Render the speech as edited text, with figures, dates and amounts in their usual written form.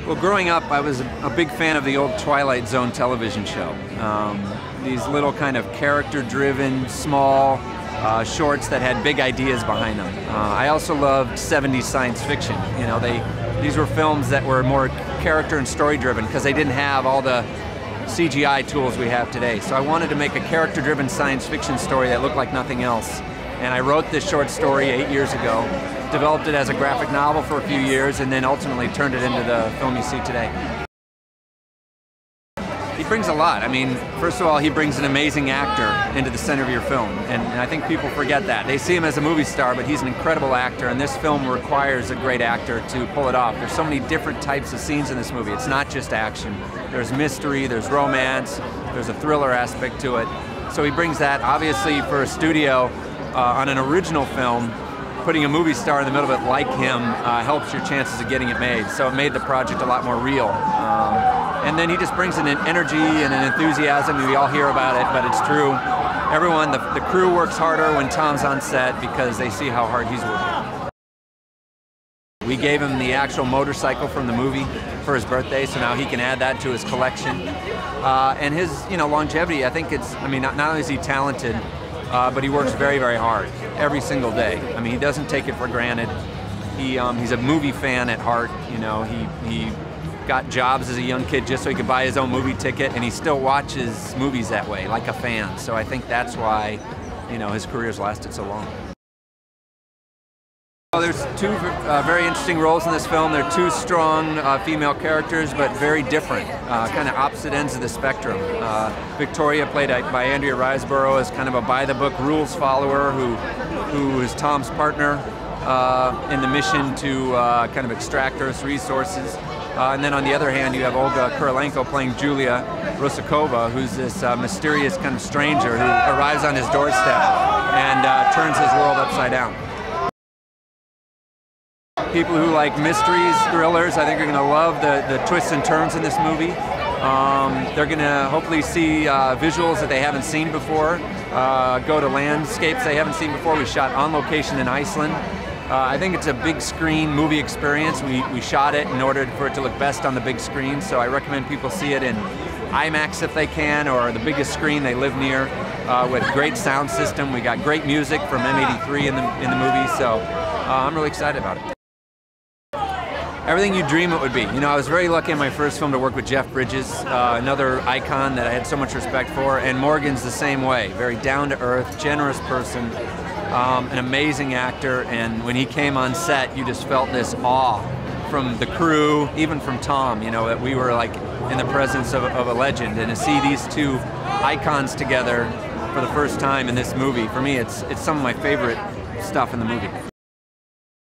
Well, growing up, I was a big fan of the old Twilight Zone television show. These little kind of character-driven, small shorts that had big ideas behind them. I also loved 70s science fiction. You know, these were films that were more character and story-driven because they didn't have all the CGI tools we have today. So I wanted to make a character-driven science fiction story that looked like nothing else. And I wrote this short story 8 years ago, developed it as a graphic novel for a few years, and then ultimately turned it into the film you see today. He brings a lot. I mean, first of all, he brings an amazing actor into the center of your film, and I think people forget that. They see him as a movie star, but he's an incredible actor, and this film requires a great actor to pull it off. There's so many different types of scenes in this movie. It's not just action. There's mystery, there's romance, there's a thriller aspect to it. So he brings that. Obviously, for a studio, on an original film, putting a movie star in the middle of it like him helps your chances of getting it made. So it made the project a lot more real. And then he just brings in an energy and an enthusiasm. We all hear about it, but it's true. Everyone, the crew works harder when Tom's on set because they see how hard he's working. We gave him the actual motorcycle from the movie for his birthday, so now he can add that to his collection. And his, longevity, I think not only is he talented, but he works very, very hard every single day. I mean, he doesn't take it for granted. He's a movie fan at heart. He got jobs as a young kid just so he could buy his own movie ticket, and he still watches movies that way, like a fan. So I think that's why, his career's lasted so long. Well, there's two very interesting roles in this film. They're two strong female characters, but very different, kind of opposite ends of the spectrum. Victoria, played by Andrea Riseborough, is kind of a by-the-book rules follower who is Tom's partner in the mission to kind of extract Earth's resources. And then on the other hand, you have Olga Kurylenko playing Julia Rusakova, who's this mysterious kind of stranger who arrives on his doorstep and turns his world upside down. People who like mysteries, thrillers, I think are going to love the twists and turns in this movie. They're going to hopefully see visuals that they haven't seen before, go to landscapes they haven't seen before. We shot on location in Iceland. I think it's a big screen movie experience. We shot it in order for it to look best on the big screen, so I recommend people see it in IMAX if they can, or the biggest screen they live near, with great sound system. We got great music from M83 in the movie, so I'm really excited about it. Everything you dream it would be. I was very lucky in my first film to work with Jeff Bridges, another icon that I had so much respect for, and Morgan's the same way. Very down-to-earth, generous person, an amazing actor, and when he came on set, you just felt this awe from the crew, even from Tom, that we were like in the presence of a legend, and to see these two icons together for the first time in this movie, for me, it's some of my favorite stuff in the movie.